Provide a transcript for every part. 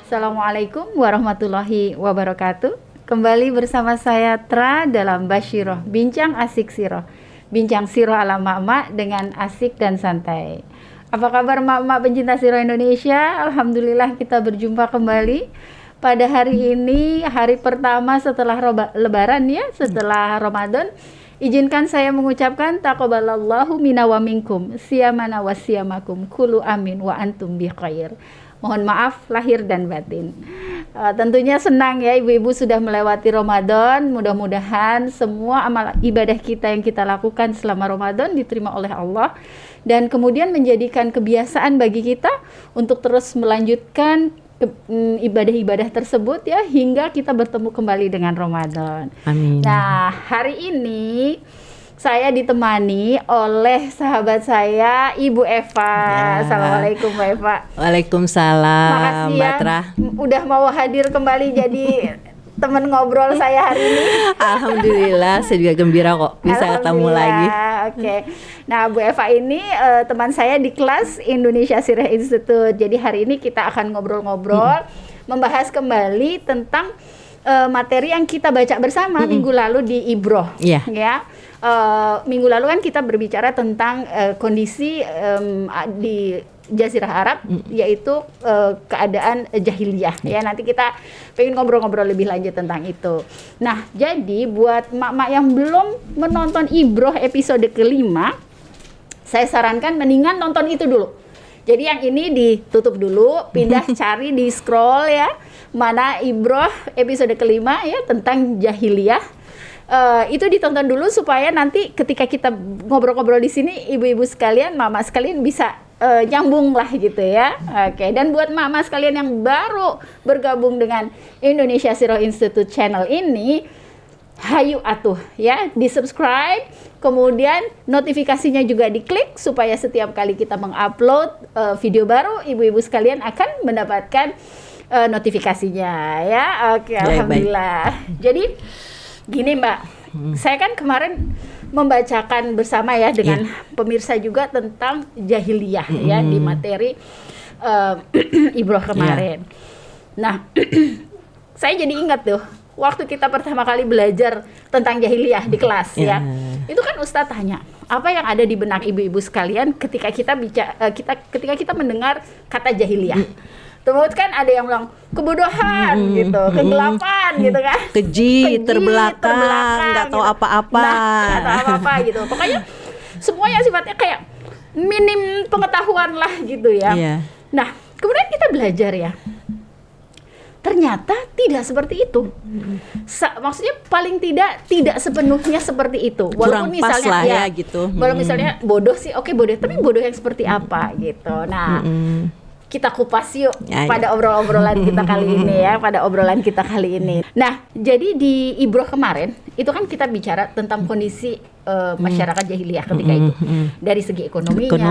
Assalamualaikum warahmatullahi wabarakatuh. Kembali bersama saya Tra dalam Basyiroh, Bincang Asik Siroh. Bincang Siroh ala mak-mak dengan asik dan santai. Apa kabar mak-mak pencinta Siroh Indonesia? Alhamdulillah kita berjumpa kembali pada hari ini, hari pertama setelah Lebaran ya, setelah Ramadan. Izinkan saya mengucapkan taqabbalallahu minna wa minkum, siyamana wa siyamakum, kulu amin wa antum bi khair. Mohon maaf lahir dan batin. Tentunya senang ya ibu-ibu sudah melewati Ramadan. Mudah-mudahan semua amal ibadah kita yang kita lakukan selama Ramadan diterima oleh Allah, dan kemudian menjadikan kebiasaan bagi kita untuk terus melanjutkan ibadah-ibadah tersebut ya, hingga kita bertemu kembali dengan Ramadan. Amin. Nah, hari ini saya ditemani oleh sahabat saya, Ibu Eva. Ya. Assalamualaikum Mbak Eva. Waalaikumsalam. Makasih Mbak ya, Tra. udah mau hadir kembali jadi teman ngobrol saya hari ini. Alhamdulillah, saya juga gembira kok bisa ketemu lagi. Oke. Nah, Bu Eva ini teman saya di kelas Indonesia Sirah Institute. Jadi hari ini kita akan ngobrol-ngobrol, membahas kembali tentang materi yang kita baca bersama minggu lalu di Ibroh. Iya. Ya. Minggu lalu kan kita berbicara tentang kondisi di Jazirah Arab, yaitu keadaan jahiliyah ya. Nanti kita pengen ngobrol-ngobrol lebih lanjut tentang itu. Nah, jadi buat mak-mak yang belum menonton Ibroh episode kelima, saya sarankan mendingan nonton itu dulu. Jadi yang ini ditutup dulu, pindah cari di scroll ya, mana Ibroh episode kelima ya tentang jahiliyah. Itu ditonton dulu supaya nanti ketika kita ngobrol-ngobrol di sini, ibu-ibu sekalian, mama sekalian bisa nyambung lah gitu ya. Oke. Dan buat mama sekalian yang baru bergabung dengan Indonesia Sirah Institute channel ini, hayu atuh ya, di subscribe, kemudian notifikasinya juga diklik supaya setiap kali kita mengupload video baru, ibu-ibu sekalian akan mendapatkan notifikasinya ya. Oke, alhamdulillah. Jadi gini Mbak, saya kan kemarin membacakan bersama ya dengan pemirsa juga tentang jahiliyah ya di materi Ibroh kemarin. Nah, saya jadi ingat tuh waktu kita pertama kali belajar tentang jahiliyah di kelas ya. Itu kan Ustadz tanya, apa yang ada di benak ibu-ibu sekalian ketika kita mendengar kata jahiliyah? Terus kan ada yang bilang kebodohan gitu, kegelapan gitu kan, keji, terbelakang, nggak tahu apa-apa. Nggak tahu apa-apa gitu. Pokoknya semuanya sifatnya kayak minim pengetahuan lah gitu ya. Nah, kemudian kita belajar ya. Ternyata tidak seperti itu. Maksudnya paling tidak sepenuhnya seperti itu. Kurang Walaupun misalnya pas lah ya gitu. Kalau misalnya bodoh sih, oke bodoh, tapi bodoh yang seperti apa gitu. Nah, kita kupas yuk pada obrolan kita kali ini ya, pada obrolan kita kali ini. Nah, jadi di Ibroh kemarin itu kan kita bicara tentang kondisi masyarakat jahiliyah ketika itu, dari segi ekonominya,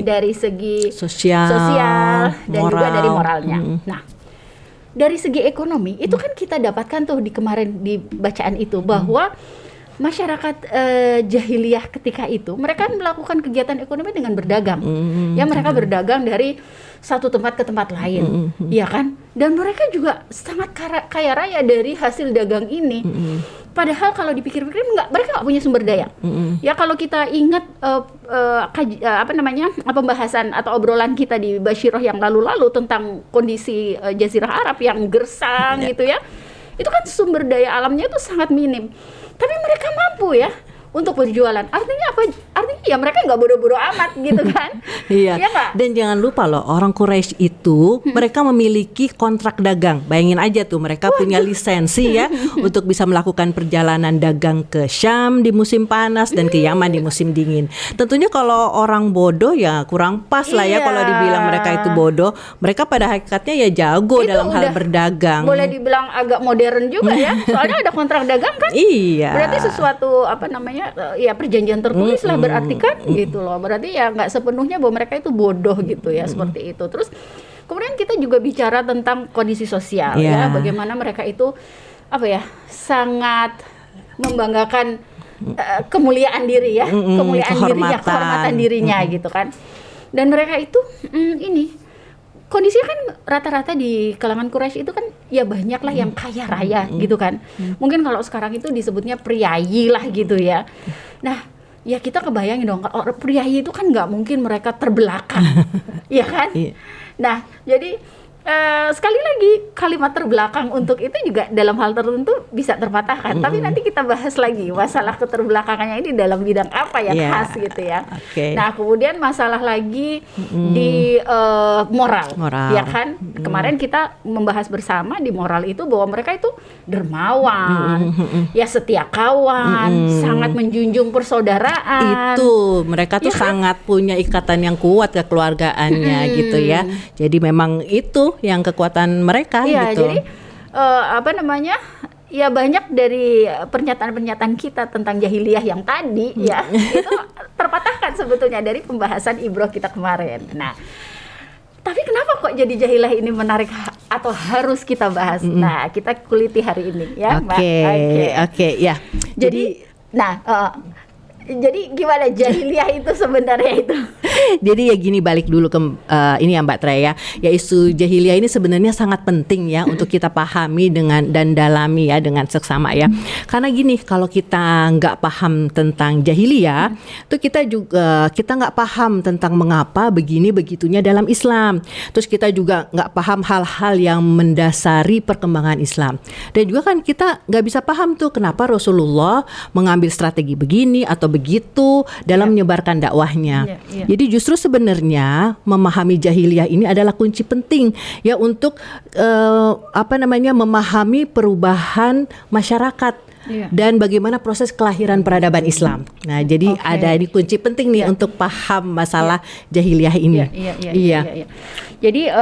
dari segi sosial dan moral, juga dari moralnya. Nah, dari segi ekonomi itu kan kita dapatkan tuh di kemarin di bacaan itu bahwa masyarakat jahiliyah ketika itu mereka melakukan kegiatan ekonomi dengan berdagang. Ya, mereka berdagang dari satu tempat ke tempat lain, ya kan? Dan mereka juga sangat kaya raya dari hasil dagang ini. Padahal kalau dipikir-pikir mereka nggak punya sumber daya. Ya, kalau kita ingat pembahasan atau obrolan kita di Basyiroh yang lalu-lalu tentang kondisi Jazirah Arab yang gersang gitu ya, itu kan sumber daya alamnya itu sangat minim. Tapi mereka mampu ya untuk berjualan. Artinya apa? Artinya ya mereka nggak bodoh-bodoh amat gitu kan. Iya. Ya, dan jangan lupa loh, orang Quraisy itu mereka memiliki kontrak dagang. Bayangin aja tuh, mereka punya lisensi ya untuk bisa melakukan perjalanan dagang ke Syam di musim panas dan ke Yaman di musim dingin. Tentunya kalau orang bodoh ya kurang pas lah ya kalau dibilang mereka itu bodoh. Mereka pada hakikatnya ya jago itu dalam hal berdagang. Boleh dibilang agak modern juga ya. Soalnya ada kontrak dagang kan. Iya. Berarti sesuatu ya perjanjian tertulis lah berarti kan gitu loh. Berarti ya nggak sepenuhnya bahwa mereka itu bodoh gitu ya, seperti itu. Terus kemudian kita juga bicara tentang kondisi sosial ya, bagaimana mereka itu sangat membanggakan kemuliaan diri ya, kemuliaan dirinya, kehormatan dirinya gitu kan. Dan mereka itu kondisinya kan rata-rata di kalangan Quraisy itu kan ya banyak lah yang kaya raya gitu kan. Mungkin kalau sekarang itu disebutnya priayi lah gitu ya. Nah, ya kita kebayangin dong, kalau priayi itu kan nggak mungkin mereka terbelakang, ya kan? Nah, jadi sekali lagi kalimat terbelakang untuk itu juga dalam hal tertentu bisa terpatahkan. Tapi nanti kita bahas lagi masalah keterbelakangannya ini dalam bidang apa yang khas gitu ya. Nah, kemudian masalah lagi di moral, ya kan? Kemarin kita membahas bersama di moral itu bahwa mereka itu dermawan, ya setia kawan, sangat menjunjung persaudaraan. Itu mereka tuh sangat punya ikatan yang kuat kekeluargaannya gitu ya. Jadi memang itu yang kekuatan mereka gitu. Jadi ya banyak dari pernyataan-pernyataan kita tentang jahiliyah yang tadi ya itu terpatahkan sebetulnya dari pembahasan Ibroh kita kemarin. Nah, tapi kenapa kok jadi jahiliyah ini menarik atau harus kita bahas? Nah, kita kuliti hari ini ya, Mbak. Oke, ya. Jadi gimana jahiliyah itu sebenarnya itu? Jadi ya gini, balik dulu ke ini ya Mbak Tre ya isu jahiliyah ini sebenarnya sangat penting ya untuk kita pahami dan dalami ya dengan seksama ya. Karena gini, kalau kita nggak paham tentang jahiliyah, tuh kita nggak paham tentang mengapa begini begitunya dalam Islam. Terus kita juga nggak paham hal-hal yang mendasari perkembangan Islam. Dan juga kan kita nggak bisa paham tuh kenapa Rasulullah mengambil strategi begini atau begitu dalam menyebarkan dakwahnya. Jadi justru sebenarnya memahami jahiliyah ini adalah kunci penting ya untuk memahami perubahan masyarakat dan bagaimana proses kelahiran peradaban Islam. Nah, jadi ada ini kunci penting nih untuk paham masalah jahiliyah ini. Jadi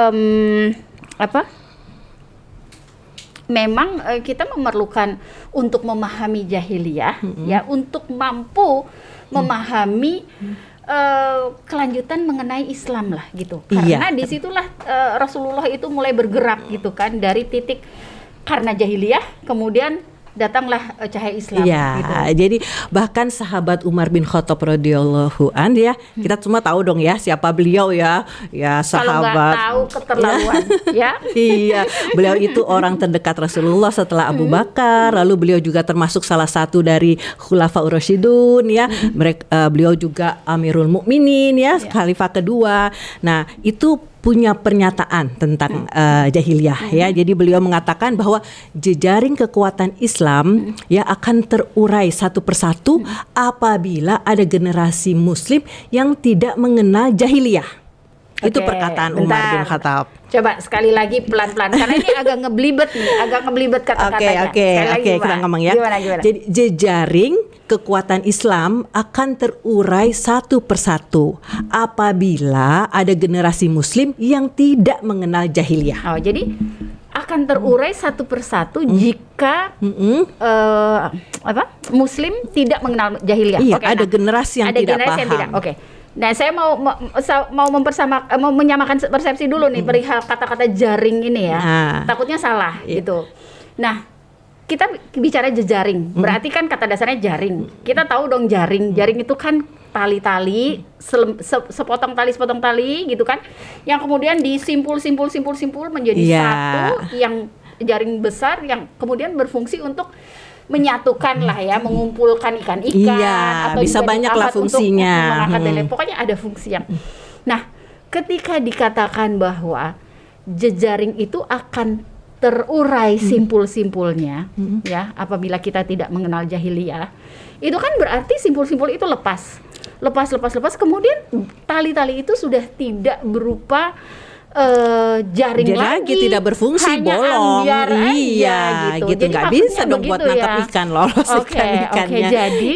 memang kita memerlukan untuk memahami jahiliyah ya, untuk mampu memahami kelanjutan mengenai Islam lah gitu. Karena disitulah Rasulullah itu mulai bergerak gitu kan, dari titik karena jahiliyah kemudian datanglah cahaya Islam. Gitu. Jadi bahkan sahabat Umar bin Khattab radhiyallahu an ya, kita semua tahu dong ya siapa beliau ya sahabat. Kalau nggak tahu keterlaluan ya. Iya, beliau itu orang terdekat Rasulullah setelah Abu Bakar, lalu beliau juga termasuk salah satu dari Khulafaur Rasyidun ya. Beliau juga Amirul Mukminin ya, khalifah kedua. Nah, itu punya pernyataan tentang jahiliyah ya. Jadi beliau mengatakan bahwa jejaring kekuatan Islam ya akan terurai satu persatu apabila ada generasi muslim yang tidak mengenal jahiliyah. Itu perkataan Umar bin Khattab. Coba sekali lagi pelan-pelan karena ini agak ngeblibet kata-katanya. Oke, kita ngomong ya. Gimana? Jadi jejaring kekuatan Islam akan terurai satu persatu apabila ada generasi muslim yang tidak mengenal jahiliyah. Jadi akan terurai satu persatu jika muslim tidak mengenal jahiliyah. Ada generasi yang tidak paham. Nah, saya mau menyamakan persepsi dulu nih perihal kata-kata jaring ini ya. Takutnya salah gitu. Nah, kita bicara jejaring, berarti kan kata dasarnya jaring. Kita tahu dong jaring itu kan tali-tali, sepotong tali gitu kan, yang kemudian disimpul menjadi satu yang jaring besar yang kemudian berfungsi untuk menyatukan lah ya, mengumpulkan ikan-ikan atau bisa banyak lah fungsinya. Pokoknya ada fungsi yang. Nah, ketika dikatakan bahwa jejaring itu akan terurai simpul-simpulnya ya apabila kita tidak mengenal jahiliyah, itu kan berarti simpul-simpul itu lepas kemudian tali-tali itu sudah tidak berupa jaring lagi, tidak berfungsi, bolong. Gitu nggak bisa dong buat nangkap ikan, lolos ikan-ikannya. Jadi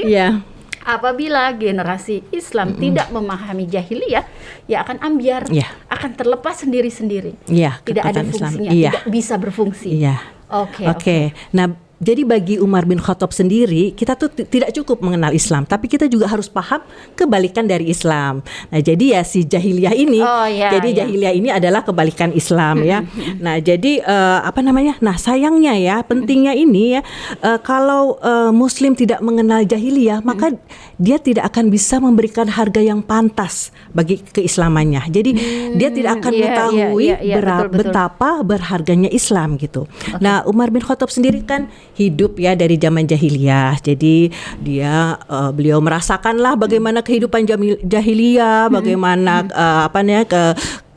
apabila generasi Islam tidak memahami jahiliyah, ya akan ambiar, akan terlepas sendiri-sendiri, tidak ada fungsinya, tidak bisa berfungsi. Oke. Nah, Jadi bagi Umar bin Khattab sendiri, kita tuh tidak cukup mengenal Islam, tapi kita juga harus paham kebalikan dari Islam. Nah, jadi ya si jahiliyah ini, jahiliyah ini adalah kebalikan Islam ya. Nah, jadi Nah, sayangnya ya, pentingnya ini ya, kalau Muslim tidak mengenal jahiliyah, maka dia tidak akan bisa memberikan harga yang pantas bagi keislamannya. Jadi dia tidak akan mengetahui betapa berharganya Islam gitu. Nah, Umar bin Khattab sendiri kan hidup ya dari zaman jahiliyah. Jadi beliau merasakanlah bagaimana kehidupan jahiliyah, bagaimana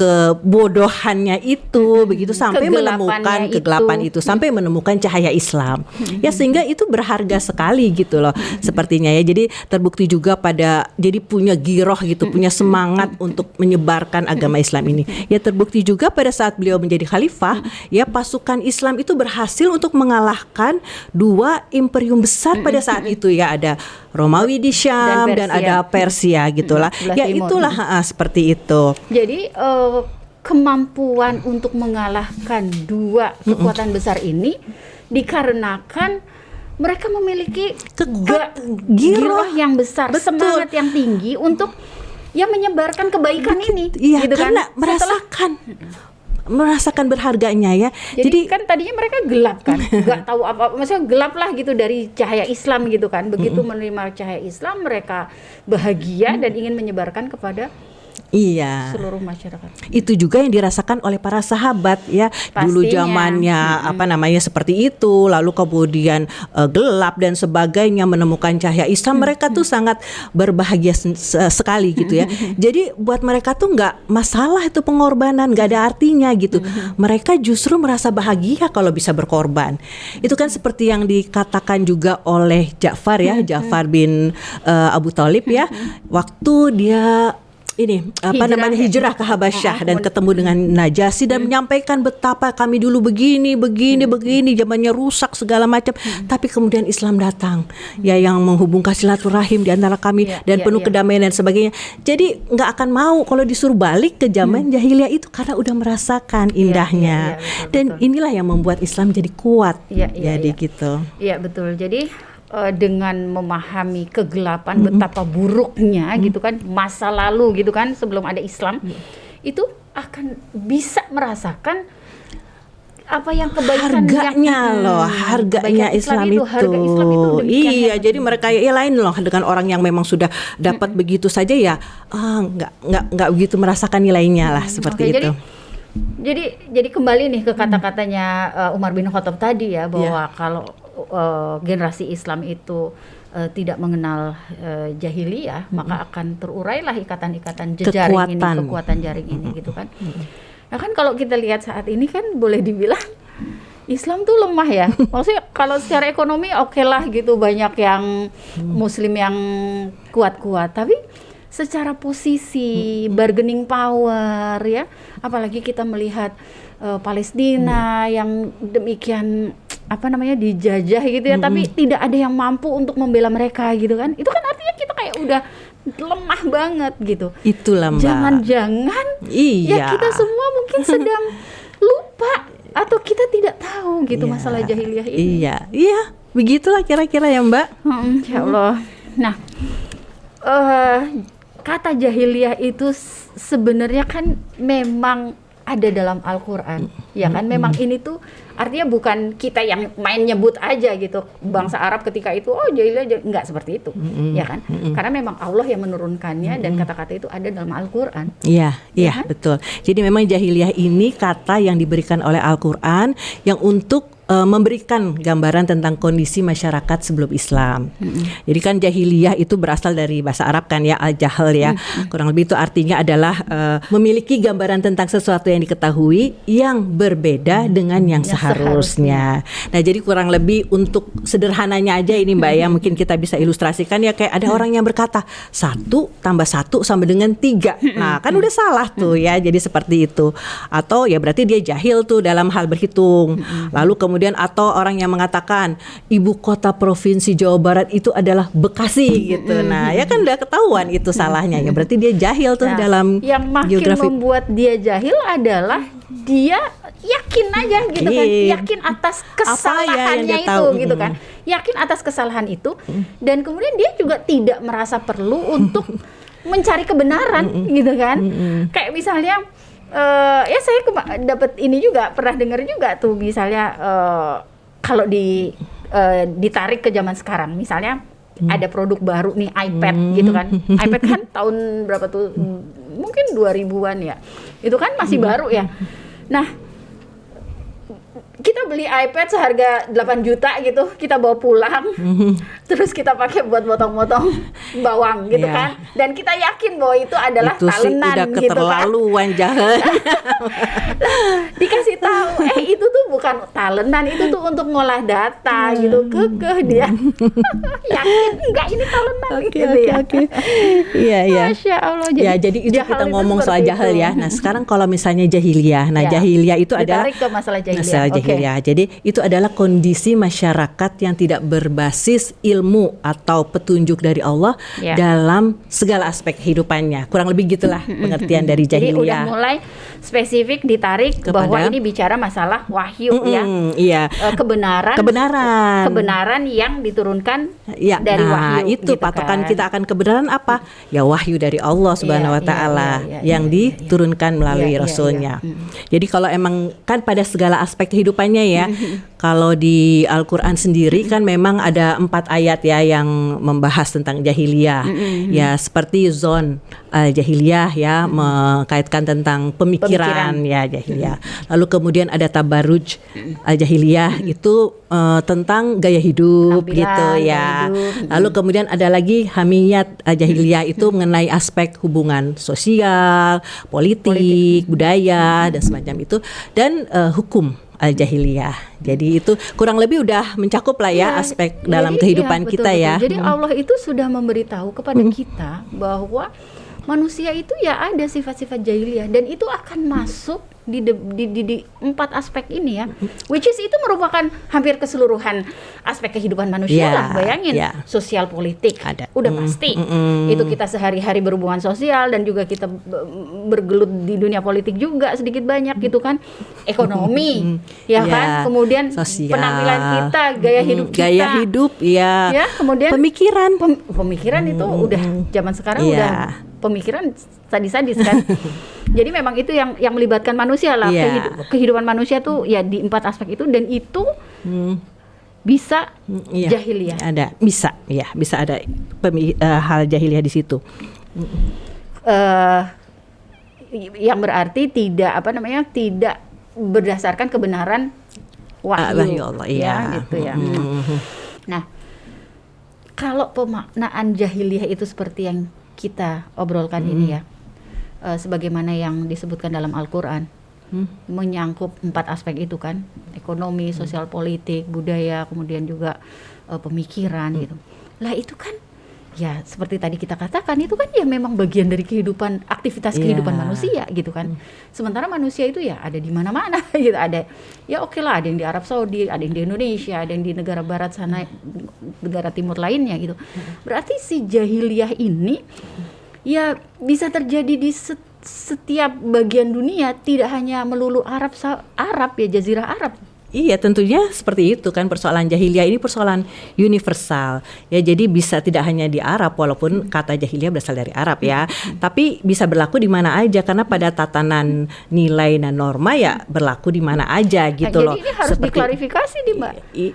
kebodohannya itu begitu sampai menemukan kegelapan itu sampai menemukan cahaya Islam. Ya sehingga itu berharga sekali gitu loh sepertinya ya. Jadi terbukti juga jadi punya giroh gitu, punya semangat untuk menyebarkan agama Islam ini. Ya terbukti juga pada saat beliau menjadi khalifah, ya pasukan Islam itu berhasil untuk mengalahkan 2 imperium besar pada saat itu ya, ada Romawi di Syam dan ada Persia gitulah. Ya itulah seperti itu. Jadi kemampuan untuk mengalahkan 2 kekuatan besar ini dikarenakan mereka memiliki giroh yang besar, semangat yang tinggi untuk menyebarkan kebaikan ini. Iya, gitu karena kan? merasakan berharganya ya. Jadi kan tadinya mereka gelap kan, nggak tahu apa, maksudnya gelap lah gitu dari cahaya Islam gitu kan. Begitu menerima cahaya Islam, mereka bahagia dan ingin menyebarkan kepada seluruh masyarakat. Itu juga yang dirasakan oleh para sahabat ya. Pastinya. Dulu zamannya seperti itu, lalu kemudian gelap dan sebagainya, menemukan cahaya Islam, mereka tuh sangat berbahagia sekali gitu ya. Jadi buat mereka tuh nggak masalah itu pengorbanan, nggak ada artinya gitu. Mereka justru merasa bahagia kalau bisa berkorban. Itu kan seperti yang dikatakan juga oleh Ja'far ya, Ja'far bin Abu Thalib ya, waktu dia hijrah ke Habasyah dan ketemu dengan Najasyi dan menyampaikan betapa kami dulu begini, zamannya rusak segala macam, tapi kemudian Islam datang ya, yang menghubungkan silaturahim di antara kami dan penuh kedamaian dan sebagainya. Jadi nggak akan mau kalau disuruh balik ke zaman jahiliyah itu karena udah merasakan indahnya. Dan inilah yang membuat Islam jadi kuat. Gitu. Iya betul. Jadi dengan memahami kegelapan, betapa buruknya gitu kan masa lalu gitu kan sebelum ada Islam, itu akan bisa merasakan apa yang kebaikan harganya Islam itu. Harga Islam itu iya, jadi mereka lain loh dengan orang yang memang sudah dapat begitu saja ya, nggak begitu merasakan nilainya lah seperti itu. Jadi kembali nih ke kata-katanya Umar bin Khattab tadi ya, bahwa kalau generasi Islam itu tidak mengenal jahiliyah, maka akan terurailah ikatan-ikatan jejaring ini, kekuatan jaring ini gitu kan. Nah kan kalau kita lihat saat ini kan boleh dibilang Islam tuh lemah ya. Maksudnya kalau secara ekonomi oke lah gitu, banyak yang Muslim yang kuat-kuat, tapi secara posisi, bargaining power ya, apalagi kita melihat Palestina yang demikian dijajah gitu ya, tapi tidak ada yang mampu untuk membela mereka gitu kan. Itu kan artinya kita kayak udah lemah banget gitu. Itulah Mbak. Jangan-jangan ya kita semua mungkin sedang lupa atau kita tidak tahu gitu masalah jahiliyah ini. Iya, begitulah kira-kira ya Mbak. Ya Allah. Nah, kata jahiliyah itu sebenarnya kan memang ada dalam Al-Quran, ya kan? Memang ini tuh artinya bukan kita yang main nyebut aja gitu. Bangsa Arab ketika itu, jahiliyah, enggak seperti itu, ya kan? Karena memang Allah yang menurunkannya dan kata-kata itu ada dalam Al-Quran. Iya, kan? Betul. Jadi memang jahiliyah ini kata yang diberikan oleh Al-Quran yang untuk memberikan gambaran tentang kondisi masyarakat sebelum Islam. Jadi kan jahiliyah itu berasal dari bahasa Arab kan ya, al-jahl ya. Kurang lebih itu artinya adalah memiliki gambaran tentang sesuatu yang diketahui yang berbeda dengan yang seharusnya. Nah, jadi kurang lebih untuk sederhananya aja ini Mbak ya, mungkin kita bisa ilustrasikan ya, kayak ada orang yang berkata 1 tambah 1 sama dengan 3. Nah, kan udah salah tuh ya. Jadi seperti itu. Atau ya berarti dia jahil tuh dalam hal berhitung. Lalu kemudian atau orang yang mengatakan ibu kota provinsi Jawa Barat itu adalah Bekasi gitu. Nah, ya kan udah ketahuan itu salahnya ya. Berarti dia jahil tuh dalam yang makin geografi. Membuat dia jahil adalah dia yakin aja gitu kan, yakin atas kesalahannya dia itu tahu? gitu kan, yakin atas kesalahan itu, dan kemudian dia juga tidak merasa perlu untuk mencari kebenaran gitu kan. Kayak misalnya ya saya dapat ini juga, pernah dengar juga tuh misalnya kalau ditarik ke zaman sekarang, misalnya ada produk baru nih, iPad gitu kan. iPad kan tahun berapa tuh? Mungkin 2000-an ya. Itu kan masih baru ya. Nah, kita beli iPad seharga 8 juta gitu, kita bawa pulang, terus kita pakai buat motong-motong bawang gitu kan, dan kita yakin bahwa itu adalah itu talenan sih udah gitu kan. keterlaluan jahat. Dikasih tahu, itu tuh bukan talenan, itu tuh untuk ngolah data gitu, kekeh dia. Yakin enggak ini talenan gitu ya. Iya. Masya Allah. Jadi itu kita ngomong soal jahil ya. Nah, sekarang kalau misalnya jahiliyah. Nah, jahiliyah itu adalah ditarik ke masalah jahiliyah. Jadi itu adalah kondisi masyarakat yang tidak berbasis ilmu atau petunjuk dari Allah dalam segala aspek kehidupannya. Kurang lebih gitulah pengertian dari jahiliyah. Jadi udah mulai spesifik ditarik bahwa ini bicara masalah wahyu Iya. Kebenaran yang diturunkan dari wahyu. Itu gitu patokan kita akan kebenaran apa? Ya wahyu dari Allah Subhanahu wa taala yang diturunkan melalui rasulnya. Jadi kalau emang kan pada segala aspek kehidupannya ya, kalau di Al-Qur'an sendiri kan memang ada 4 ayat ya yang membahas tentang jahiliyah. Ya seperti zon jahiliyah ya, mengkaitkan tentang pemikiran ya jahiliyah. Lalu kemudian ada tabaruj jahiliyah itu tentang gaya hidup gitu ya. Lalu kemudian ada lagi hamiyat jahiliyah itu mengenai aspek hubungan sosial, politik, budaya dan semacam itu, dan hukum al-jahiliyah. Jadi itu kurang lebih udah mencakup lah ya aspek dalam kehidupan kita ya. Jadi Allah itu sudah memberitahu kepada kita bahwa manusia itu ya ada sifat-sifat jahiliyah, dan itu akan masuk di 4 aspek ini ya, which is itu merupakan hampir keseluruhan aspek kehidupan manusia lah. Bayangin sosial politik udah pasti itu kita sehari-hari berhubungan sosial, dan juga kita bergelut di dunia politik juga sedikit banyak gitu kan. Ekonomi kan, kemudian sosial, penampilan kita, gaya hidup kita, kemudian pemikiran itu udah zaman sekarang udah pemikiran sadis-sadis kan. Jadi memang itu yang melibatkan manusia lah. Kehidupan manusia tuh ya di 4 aspek itu, dan itu bisa jahiliyah. Bisa ada hal jahiliyah di situ. Yang berarti tidak tidak berdasarkan kebenaran wahyu Allah gitu ya. Nah, kalau pemaknaan jahiliyah itu seperti yang kita obrolkan ini ya, sebagaimana yang disebutkan dalam Al-Quran, menyangkup 4 aspek itu kan, ekonomi, sosial, politik, budaya, kemudian juga pemikiran gitu. Lah itu kan ya seperti tadi kita katakan, itu kan ya memang bagian dari kehidupan, aktivitas kehidupan manusia gitu kan. Sementara manusia itu ya ada di mana-mana gitu. Ada ya oke lah, ada yang di Arab Saudi, ada yang di Indonesia, ada yang di negara barat sana, negara timur lainnya gitu. Berarti si jahiliyah ini ya bisa terjadi di setiap bagian dunia, tidak hanya melulu Arab ya, Jazirah Arab. Iya, tentunya seperti itu kan. Persoalan jahiliyah ini persoalan universal ya, jadi bisa tidak hanya di Arab, walaupun kata jahiliyah berasal dari Arab ya, tapi bisa berlaku di mana aja, karena pada tatanan nilai dan norma ya berlaku di mana aja gitu loh. Jadi ini harus diklarifikasi nih Mbak.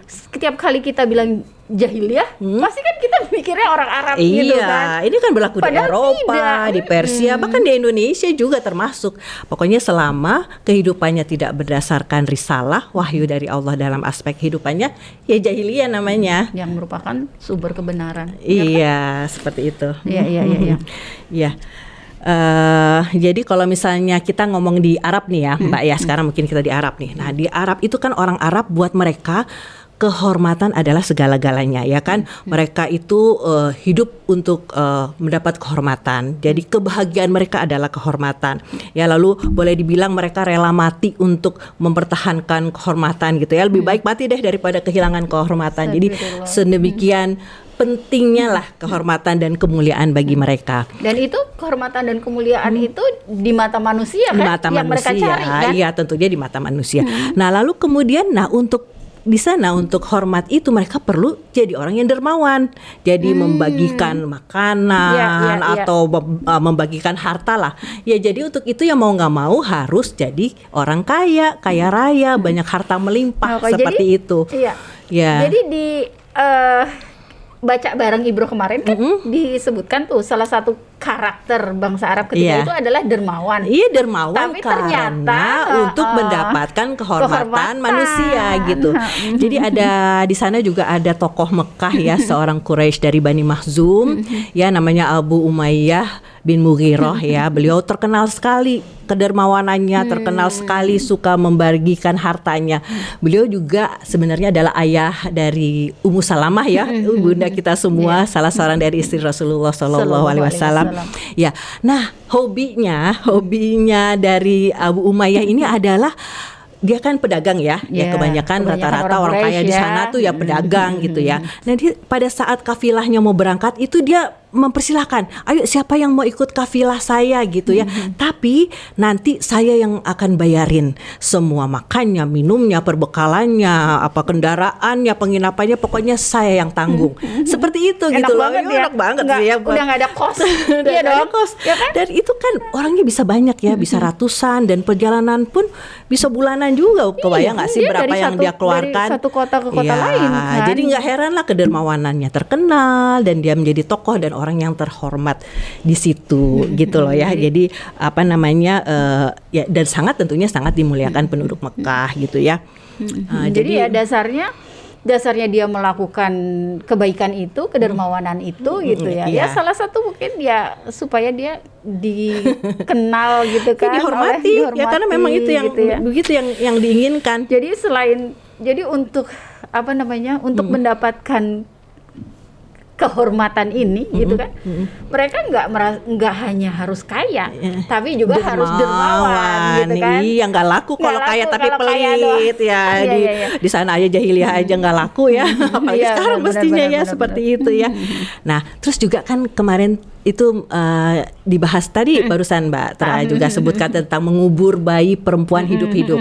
Setiap kali kita bilang jahiliyah, pasti kan kita mikirnya orang Arab gitu kan. Ini kan berlaku di Eropa, di Persia, bahkan di Indonesia juga termasuk. Pokoknya selama kehidupannya tidak berdasarkan risalah, wahyu dari Allah dalam aspek kehidupannya, ya jahiliyah namanya. Yang merupakan sumber kebenaran. Iya, seperti itu. Iya. Jadi kalau misalnya kita ngomong di Arab nih ya Mbak ya, sekarang mungkin kita di Arab nih. Nah di Arab itu kan orang Arab, buat mereka kehormatan adalah segala-galanya ya kan. Mereka itu hidup untuk mendapat kehormatan. Jadi kebahagiaan mereka adalah kehormatan. Ya, lalu boleh dibilang mereka rela mati untuk mempertahankan kehormatan gitu ya. Lebih baik mati deh daripada kehilangan kehormatan. Jadi sedemikian pentingnya lah kehormatan dan kemuliaan bagi mereka. Dan itu kehormatan dan kemuliaan itu di mata manusia Di kan mata yang mereka manusia, cari kan. iya tentunya di mata manusia. Nah lalu kemudian, untuk di sana untuk hormat itu mereka perlu jadi orang yang dermawan, jadi membagikan makanan atau membagikan harta lah. Ya jadi untuk itu ya mau nggak mau harus jadi orang kaya raya, banyak harta melimpah seperti jadi, itu. Iya. Ya. Jadi di baca bareng Ibro kemarin kan disebutkan tuh salah satu karakter bangsa Arab ketika itu adalah dermawan. Iya, dermawan. Tapi ternyata karena untuk mendapatkan kehormatan manusia gitu. Jadi ada di sana juga ada tokoh Mekah ya, seorang Quraisy dari Bani Makhzum ya, namanya Abu Umayyah bin Mughirah ya. Beliau terkenal sekali kedermawanannya, terkenal sekali suka membagikan hartanya. Beliau juga sebenarnya adalah ayah dari Ummu Salamah ya, bunda kita semua, salah seorang dari istri Rasulullah SAW. Ya, nah hobinya dari Abu Umayyah ini adalah dia kan pedagang ya, kebanyakan rata-rata orang kaya di sana tuh ya pedagang gitu ya. Nah pada saat kafilahnya mau berangkat itu dia mempersilahkan, ayo siapa yang mau ikut kafilah saya gitu ya. Tapi nanti saya yang akan bayarin semua makannya, minumnya, perbekalannya, kendaraannya, penginapannya, pokoknya saya yang tanggung. Seperti itu enak gitu loh. banget ya. Enak banget sih ya. Udah nggak ada kos. Iya dong. Ya kan? Dan itu kan orangnya bisa banyak ya, bisa ratusan, dan perjalanan pun bisa bulanan juga. Kebayang nggak sih berapa yang dia keluarkan? Dari satu kota ke kota lain kan? Jadi nggak heran lah kedermawanannya terkenal dan dia menjadi tokoh dan orang yang terhormat di situ gitu loh ya. Jadi ya, dan tentunya sangat dimuliakan penduduk Mekah gitu ya. Jadi ya dasarnya dia melakukan kebaikan itu, kedermawanan itu gitu ya. Ya salah satu mungkin dia supaya dia dikenal gitu kan, dihormati ya, karena memang itu yang gitu ya. begitu yang diinginkan. Jadi untuk untuk mendapatkan kehormatan ini gitu kan, mereka nggak hanya harus kaya, tapi juga harus dermawan gitu kan. Iya, nggak laku kalau kaya tapi pelit ya. Di sana aja jahiliyah aja nggak laku ya, apalagi sekarang mestinya ya seperti itu ya. Nah terus juga kan kemarin itu dibahas tadi barusan Mbak Tra juga sebutkan tentang mengubur bayi perempuan hidup-hidup.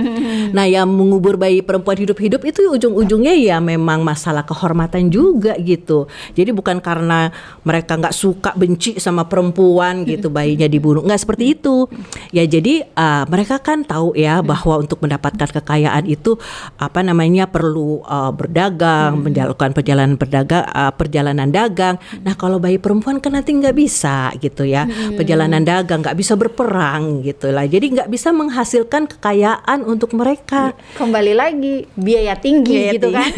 Nah yang mengubur bayi perempuan hidup-hidup itu ujung-ujungnya ya memang masalah kehormatan juga gitu. Jadi bukan karena mereka nggak suka, benci sama perempuan gitu bayinya dibunuh, nggak seperti itu. Ya jadi mereka kan tahu ya bahwa untuk mendapatkan kekayaan itu perlu berdagang, menjalankan perjalanan dagang. Nah kalau bayi perempuan kan nanti nggak bisa gitu ya, perjalanan dagang, nggak bisa berperang gitu lah, jadi nggak bisa menghasilkan kekayaan untuk mereka. Kembali lagi biaya tinggi gitu kan,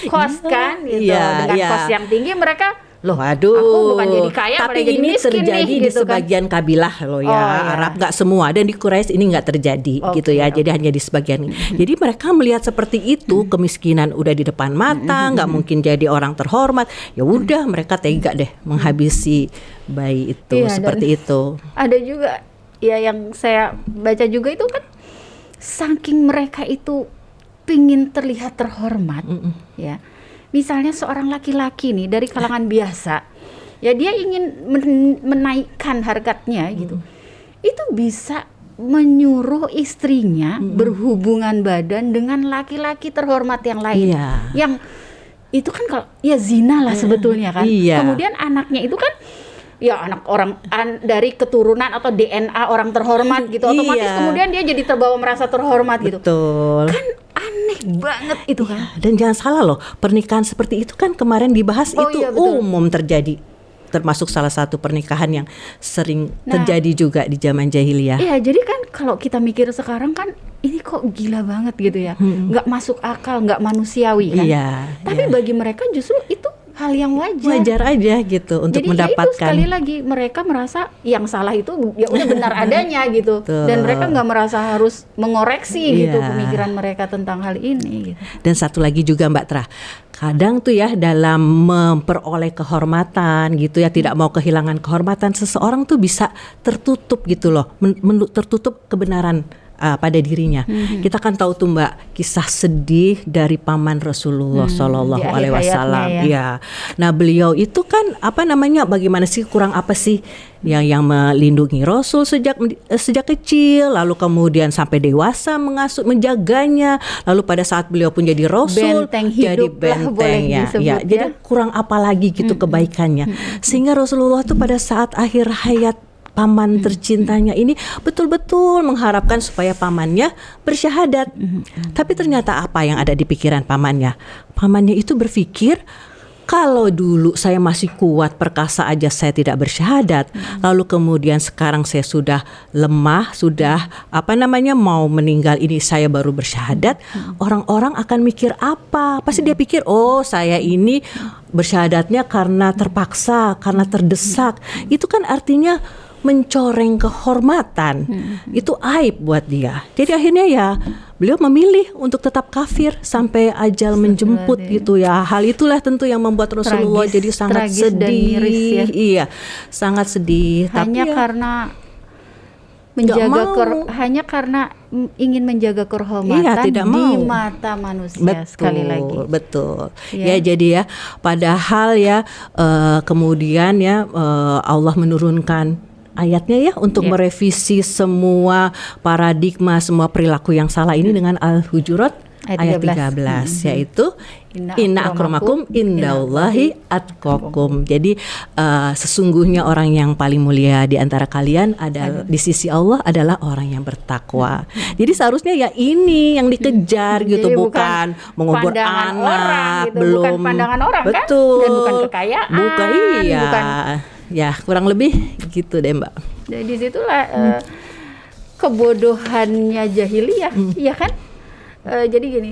kos kan gitu, dengan kos yang tinggi mereka aku bukan jadi kaya, tapi jadi ini miskin terjadi nih, di gitu sebagian kan kabilah loh ya, Arab, nggak semua, dan di Quraisy ini nggak terjadi gitu ya, jadi hanya di sebagian. Jadi mereka melihat seperti itu, kemiskinan udah di depan mata, nggak mungkin jadi orang terhormat, ya udah mereka tega deh menghabisi bayi itu seperti itu. Ada juga ya yang saya baca juga itu kan, saking mereka itu pingin terlihat terhormat ya. Misalnya seorang laki-laki nih dari kalangan biasa, ya dia ingin menaikkan harkatnya gitu. Itu bisa menyuruh istrinya berhubungan badan dengan laki-laki terhormat yang lain. Yang itu kan kalau ya zina lah sebetulnya kan. Kemudian anaknya itu kan ya anak orang dari keturunan atau DNA orang terhormat gitu, otomatis kemudian dia jadi terbawa merasa terhormat gitu. Betul. Kan aneh banget itu kan. Dan jangan salah loh, pernikahan seperti itu kan kemarin dibahas umum terjadi, termasuk salah satu pernikahan yang sering terjadi juga di zaman jahiliyah. Iya, jadi kan kalau kita mikir sekarang kan ini kok gila banget gitu ya, nggak masuk akal, nggak manusiawi kan. Tapi bagi mereka justru itu hal yang wajar aja gitu untuk jadi mendapatkan. Jadi sekali lagi mereka merasa yang salah itu ya udah benar adanya gitu. Dan mereka nggak merasa harus mengoreksi gitu pemikiran mereka tentang hal ini gitu. Dan satu lagi juga Mbak Tra, kadang tuh ya dalam memperoleh kehormatan gitu ya, tidak mau kehilangan kehormatan seseorang tuh bisa tertutup gitu loh, tertutup kebenaran pada dirinya. Kita kan tahu tuh Mbak kisah sedih dari paman Rasulullah Shallallahu di Alaihi akhir Wasallam. hayatnya Ya, nah beliau itu kan bagaimana sih, kurang apa sih yang melindungi Rasul sejak kecil, lalu kemudian sampai dewasa mengasuh menjaganya, lalu pada saat beliau pun jadi Rasul Benteng jadi hidup lah, boleh bentengnya. disebut Ya, ya. jadi kurang apa lagi gitu kebaikannya, sehingga Rasulullah tuh pada saat akhir hayat paman tercintanya ini betul-betul mengharapkan supaya pamannya bersyahadat. Tapi ternyata apa yang ada di pikiran pamannya? Pamannya itu berpikir, kalau dulu saya masih kuat perkasa aja saya tidak bersyahadat, lalu kemudian sekarang saya sudah lemah, sudah mau meninggal ini saya baru bersyahadat, orang-orang akan mikir apa? Pasti dia pikir, oh saya ini bersyahadatnya karena terpaksa, karena terdesak. Itu kan artinya mencoreng kehormatan. Itu aib buat dia. Jadi akhirnya ya beliau memilih untuk tetap kafir sampai ajal menjemput gitu ya. Hal itulah tentu yang membuat Rasulullah jadi sangat tragis sedih. dan miris ya. Iya, sangat sedih. Hanya Tapi karena hanya karena ingin menjaga kehormatan tidak di mau. mata manusia. Betul, sekali lagi. betul. Ya. Ya jadi ya, padahal ya kemudian ya Allah menurunkan ayatnya ya untuk merevisi semua paradigma, semua perilaku yang salah ini dengan Al-Hujurat ayat 13 yaitu Inna akramakum indallahi atqakum. Jadi sesungguhnya orang yang paling mulia di antara kalian adalah di sisi Allah adalah orang yang bertakwa. Jadi seharusnya ya ini yang dikejar gitu, Jadi bukan mengubur pandangan anak, orang gitu, belum bukan pandangan orang betul, kan, dan bukan kekayaan, bukan bukan. Ya kurang lebih gitu deh Mbak. Jadi disitulah kebodohannya jahiliyah, ya kan? Jadi gini,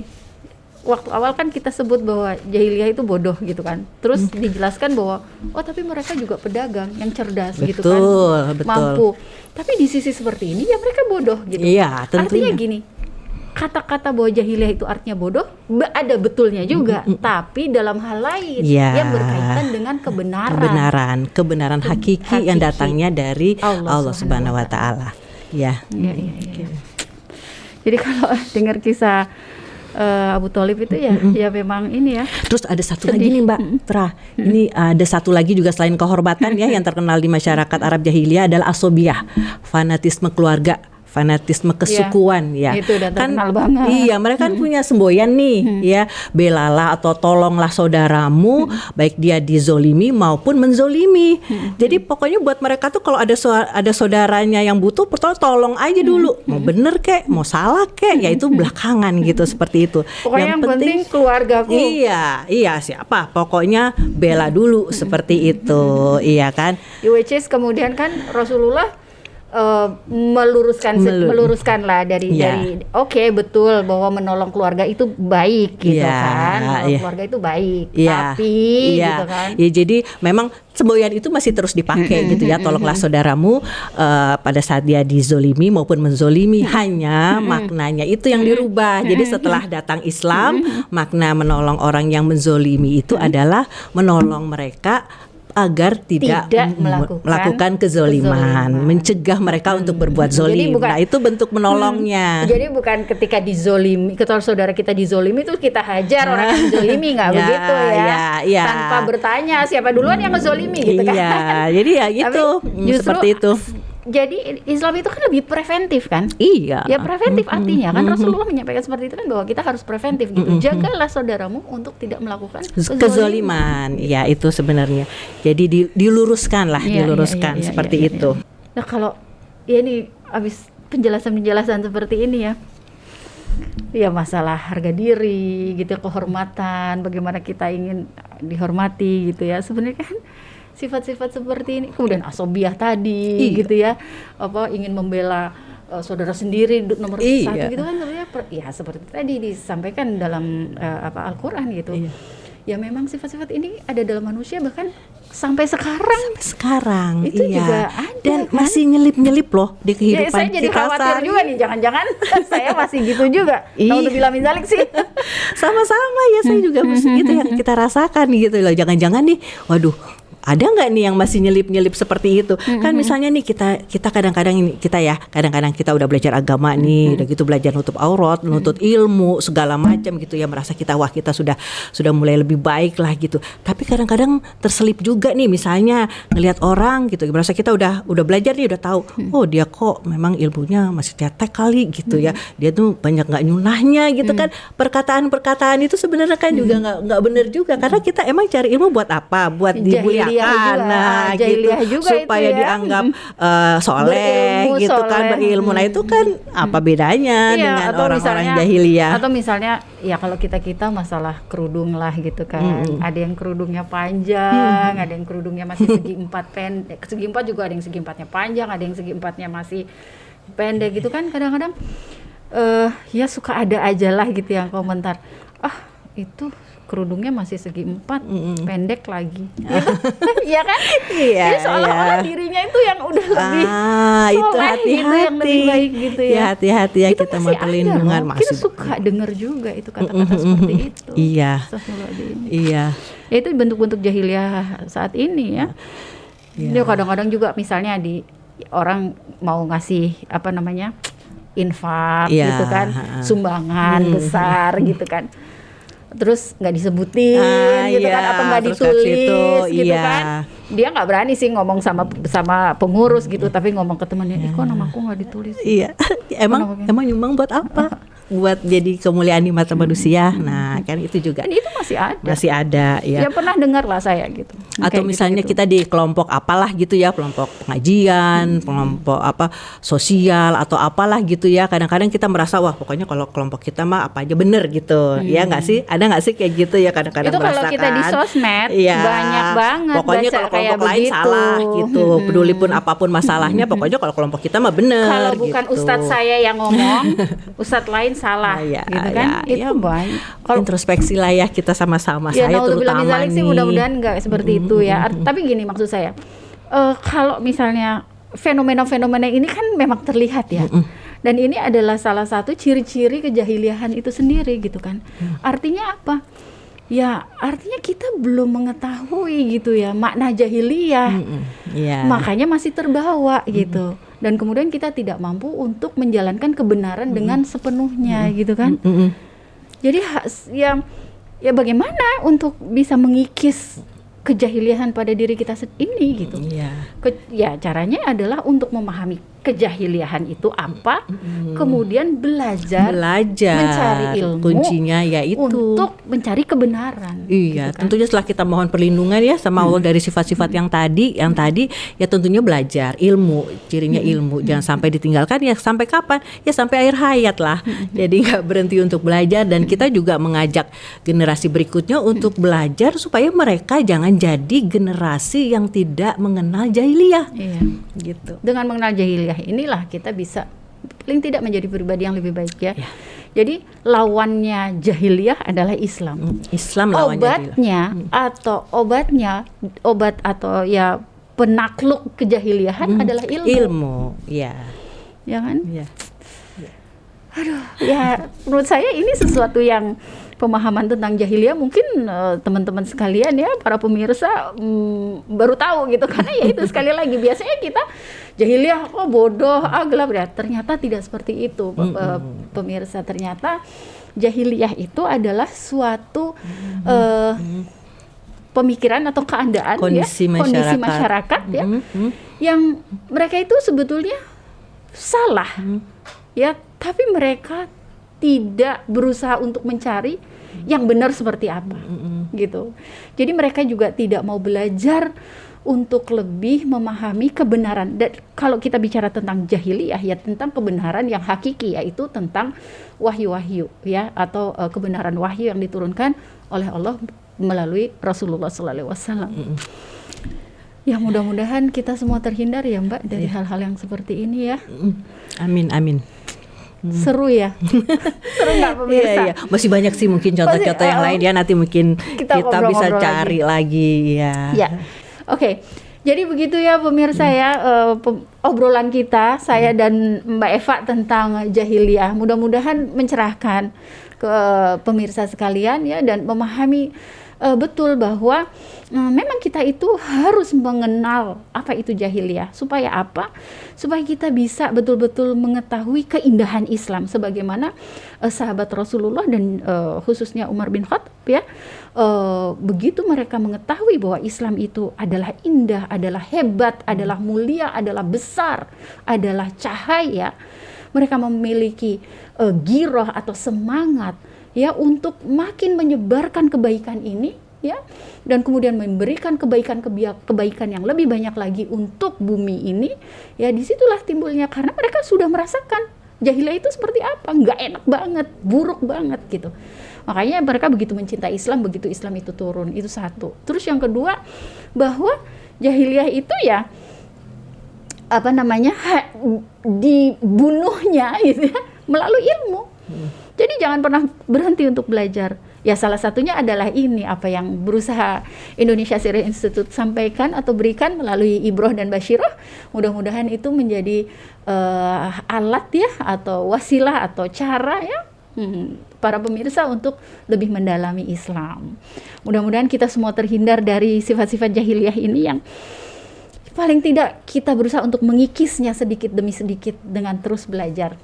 waktu awal kan kita sebut bahwa jahiliyah itu bodoh gitu kan. Terus dijelaskan bahwa tapi mereka juga pedagang yang cerdas gitu kan, Betul. mampu. Tapi di sisi seperti ini ya mereka bodoh gitu. Iya, tentunya. Artinya gini, kata-kata bahwa jahiliyah itu artinya bodoh ada betulnya juga, tapi dalam hal lain yang berkaitan dengan kebenaran hakiki yang datangnya dari Allah Subhanahu wa taala. Ya. Ya. Jadi kalau dengar kisah Abu Thalib itu ya memang ini ya. Terus ada satu lagi nih Mbak Tra, ini ada satu lagi juga selain kehormatan ya yang terkenal di masyarakat Arab jahiliyah adalah asobiyah, fanatisme keluarga, fanatisme kesukuan ya. Itu udah kan terkenal banget. Iya, mereka kan punya semboyan nih ya, belalah atau tolonglah saudaramu baik dia dizolimi maupun menzolimi. Jadi pokoknya buat mereka tuh kalau ada saudaranya yang butuh, pertama tolong aja dulu. Mau bener kek, mau salah kek, ya itu belakangan gitu seperti itu. Pokoknya yang penting keluargaku. Iya siapa? Pokoknya bela dulu seperti itu, iya kan? Which is kemudian kan Rasulullah meluruskan lah dari oke, betul bahwa menolong keluarga itu baik gitu kan, keluarga itu baik, tapi gitu kan. Ya jadi memang semboyan itu masih terus dipakai gitu ya, tolonglah saudaramu pada saat dia dizolimi maupun menzolimi, hanya maknanya itu yang dirubah. Jadi setelah datang Islam, makna menolong orang yang menzolimi itu adalah menolong mereka agar tidak melakukan kezoliman, mencegah mereka untuk berbuat zolim. Nah itu bentuk menolongnya. Jadi bukan ketika dizolimi, ketika saudara kita dizolimi itu kita hajar orang yang dizolimi, nggak begitu ya. Tanpa bertanya siapa duluan yang ngezolimi gitu kan. Jadi ya gitu, seperti itu. Jadi Islam itu kan lebih preventif kan? Iya. Ya preventif artinya kan Rasulullah menyampaikan seperti itu kan, bahwa kita harus preventif gitu. Jagalah saudaramu untuk tidak melakukan kezoliman. Ya itu sebenarnya. Jadi diluruskan seperti itu. Nah kalau ini habis penjelasan seperti ini ya masalah harga diri gitu, kehormatan, bagaimana kita ingin dihormati gitu ya. Sebenarnya kan sifat-sifat seperti ini, kemudian asobiah tadi gitu ya, ingin membela saudara sendiri nomor satu gitu kan, sebenarnya ya seperti tadi disampaikan dalam Al-Quran gitu. Ya memang sifat-sifat ini ada dalam manusia bahkan sampai sekarang itu juga ada, dan kan? Masih nyelip-nyelip loh di kehidupan saya jadi kita khawatir juga nih, jangan-jangan saya masih gitu juga. Naudzubillah min dzalik sih. Sama-sama ya, saya juga gitu yang kita rasakan gitu loh. Jangan-jangan nih, waduh, ada nggak nih yang masih nyelip-nyelip seperti itu? Kan misalnya nih kita kadang-kadang kita udah belajar agama nih, udah gitu belajar nutup aurat, nuntut ilmu segala macam gitu ya, merasa kita sudah mulai lebih baik lah gitu. Tapi kadang-kadang terselip juga nih, misalnya ngelihat orang gitu, merasa kita udah belajar nih, udah tahu, oh dia kok memang ilmunya masih tetek kali gitu ya, dia tuh banyak nggak nyunahnya gitu kan. Perkataan itu sebenarnya kan juga nggak benar juga, karena kita emang cari ilmu buat apa? Buat dimuliakan, nah gitu, juga supaya itu ya. dianggap soleh Berilmu, gitu kan, soleh. berilmu. Nah itu kan apa bedanya dengan atau orang-orang misalnya, jahiliyah? Atau misalnya ya kalau kita masalah kerudung lah gitu kan, ada yang kerudungnya panjang, ada yang kerudungnya masih segi 4 pendek, segi 4 juga ada yang segi 4-nya panjang, ada yang segi 4-nya masih pendek gitu kan. Kadang-kadang ya suka ada aja lah gitu yang komentar, itu kerudungnya masih segi 4, pendek lagi. Iya kan? Iya. Jadi seolah-olah dirinya itu yang udah lebih itu soleh hati-hati gitu, yang lebih baik gitu ya. Ya, hati-hati ya, Itu kita masih mau perlindungan ada loh. masih. Kita suka dengar juga itu kata-kata seperti itu. Iya. Astagfirullahaladzim. Iya. Ya, itu bentuk-bentuk jahiliyah saat ini ya. Dia kadang-kadang juga misalnya orang mau ngasih infak gitu kan, sumbangan besar gitu kan, terus nggak disebutin gitu kan, atau nggak ditulis gitu kan, dia nggak berani sih ngomong sama pengurus gitu, tapi ngomong ke temannya, kok namaku nggak ditulis? Iya, emang nyumbang buat apa? Buat jadi kemuliaan di mata manusia. Nah, kan itu juga. Dan itu masih ada. Ya. Ya pernah dengar lah saya gitu. Atau Kayak misalnya gitu. kita di kelompok apalah gitu ya, kelompok pengajian, kelompok sosial atau apalah gitu ya. Kadang-kadang kita merasa wah pokoknya kalau kelompok kita mah apa aja bener gitu. Ya nggak sih? Ada nggak sih kayak gitu ya kadang-kadang itu merasa kalau kita di sosmed banyak banget pokoknya baca kalau kayak kelompok lain begitu. salah gitu. Peduli pun apapun masalahnya, pokoknya kalau kelompok kita mah bener. Kalau bukan gitu. ustadz saya yang ngomong, ustadz lain salah, gitu kan? Itu baik. Kalau introspeksi lah ya kita sama-sama, Ya, saya terutama sih nih. mudah-mudahan nggak seperti itu ya. Tapi gini maksud saya, kalau misalnya fenomena-fenomena ini kan memang terlihat ya. Dan ini adalah salah satu ciri-ciri kejahiliahan itu sendiri gitu kan. Artinya apa? Ya artinya kita belum mengetahui gitu ya makna jahiliyah. Makanya masih terbawa gitu. Dan kemudian kita tidak mampu untuk menjalankan kebenaran dengan sepenuhnya gitu kan. Jadi ya bagaimana untuk bisa mengikis kejahiliahan pada diri kita ini gitu. Ya caranya adalah untuk memahami kejahiliahan itu apa, kemudian belajar mencari ilmu, kuncinya yaitu untuk mencari kebenaran. Iya, gitu kan? tentunya setelah kita mohon perlindungan ya sama Allah dari sifat-sifat yang tadi ya tentunya belajar ilmu, cirinya ilmu, jangan sampai ditinggalkan ya sampai kapan? Ya sampai akhir hayat lah. Jadi nggak berhenti untuk belajar, dan kita juga mengajak generasi berikutnya untuk belajar supaya mereka jangan jadi generasi yang tidak mengenal jahiliyah. Iya. Gitu. Dengan mengenal jahiliyah inilah kita bisa paling tidak menjadi pribadi yang lebih baik ya. Jadi lawannya jahiliyah adalah Islam. Islam lawannya obat atau ya penakluk kejahiliahan adalah ilmu. Ya kan? Ya. Aduh, ya menurut saya ini sesuatu yang pemahaman tentang jahiliyah mungkin teman-teman sekalian ya, para pemirsa baru tahu gitu, karena ya itu sekali lagi biasanya kita jahiliyah bodoh, gelap ya. Ternyata tidak seperti itu, pemirsa. Ternyata jahiliyah itu adalah suatu pemikiran atau keadaan kondisi masyarakat ya, yang mereka itu sebetulnya salah ya, tapi mereka tidak berusaha untuk mencari yang benar seperti apa gitu. Jadi mereka juga tidak mau belajar untuk lebih memahami kebenaran. Dan kalau kita bicara tentang jahiliyah ya tentang kebenaran yang hakiki, yaitu tentang wahyu-wahyu ya, atau kebenaran wahyu yang diturunkan oleh Allah melalui Rasulullah SAW. Ya mudah-mudahan kita semua terhindar ya Mbak dari hal-hal yang seperti ini ya. Amin. Seru ya. Seru nggak pemirsa? Iya. Masih banyak sih mungkin contoh-contoh yang lain ya, nanti mungkin kita bisa cari lagi ya. Oke. Jadi begitu ya pemirsa ya, obrolan kita saya dan Mbak Eva tentang jahiliyah. Mudah-mudahan mencerahkan ke pemirsa sekalian ya, dan memahami betul bahwa memang kita itu harus mengenal apa itu jahiliyah. Supaya apa? Supaya kita bisa betul-betul mengetahui keindahan Islam sebagaimana sahabat Rasulullah dan khususnya Umar bin Khattab ya, begitu mereka mengetahui bahwa Islam itu adalah indah, adalah hebat, adalah mulia, adalah besar, adalah cahaya, mereka memiliki giroh atau semangat ya untuk makin menyebarkan kebaikan ini ya, dan kemudian memberikan kebaikan yang lebih banyak lagi untuk bumi ini ya. Disitulah timbulnya, karena mereka sudah merasakan jahiliyah itu seperti apa, nggak enak banget, buruk banget gitu. Makanya mereka begitu mencintai Islam, begitu Islam itu turun. Itu satu. Terus yang kedua, bahwa jahiliyah itu ya dibunuhnya gitu ya, melalui ilmu. Jadi jangan pernah berhenti untuk belajar. Ya salah satunya adalah ini apa yang berusaha Indonesia Syriah Institute sampaikan atau berikan melalui Ibroh dan Basyirah. Mudah-mudahan itu menjadi alat ya, atau wasilah atau cara ya para pemirsa untuk lebih mendalami Islam. Mudah-mudahan kita semua terhindar dari sifat-sifat jahiliyah ini yang paling tidak kita berusaha untuk mengikisnya sedikit demi sedikit dengan terus belajar.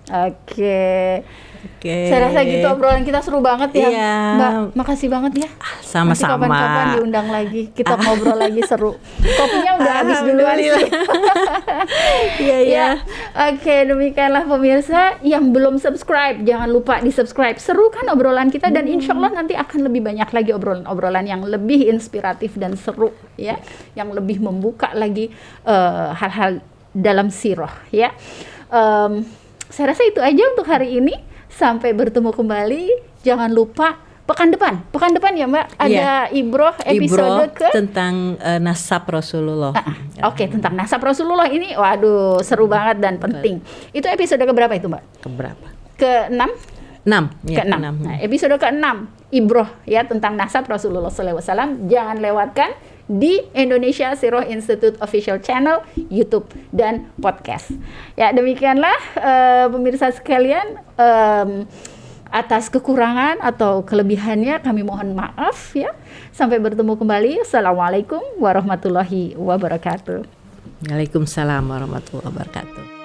Oke. Saya rasa gitu obrolan kita seru banget ya, iya. Mbak. Makasih banget ya. Sama-sama. Nanti kapan-kapan diundang lagi, kita ngobrol lagi seru. Kopinya udah habis duluan sih. Iya. Ya. Oke, demikianlah pemirsa yang belum subscribe, jangan lupa di subscribe. Seru kan obrolan kita, dan insya Allah nanti akan lebih banyak lagi obrolan-obrolan yang lebih inspiratif dan seru ya, yang lebih membuka lagi hal-hal dalam sirah ya. Saya rasa itu aja untuk hari ini. Sampai bertemu kembali. Jangan lupa pekan depan ya Mbak, ada Ibroh episode tentang nasab Rasulullah. Oke, tentang nasab Rasulullah ini, waduh seru banget dan penting. Itu episode keberapa itu Mbak? Keberapa? Ke-6? 6. Ya, ke-6. Nah, episode ke-6 Ibroh ya, tentang nasab Rasulullah SAW. Jangan lewatkan di Indonesia Syirah Institute official channel, YouTube dan podcast. Ya, demikianlah pemirsa sekalian, atas kekurangan atau kelebihannya kami mohon maaf ya. Sampai bertemu kembali. Assalamualaikum warahmatullahi wabarakatuh. Waalaikumsalam warahmatullahi wabarakatuh.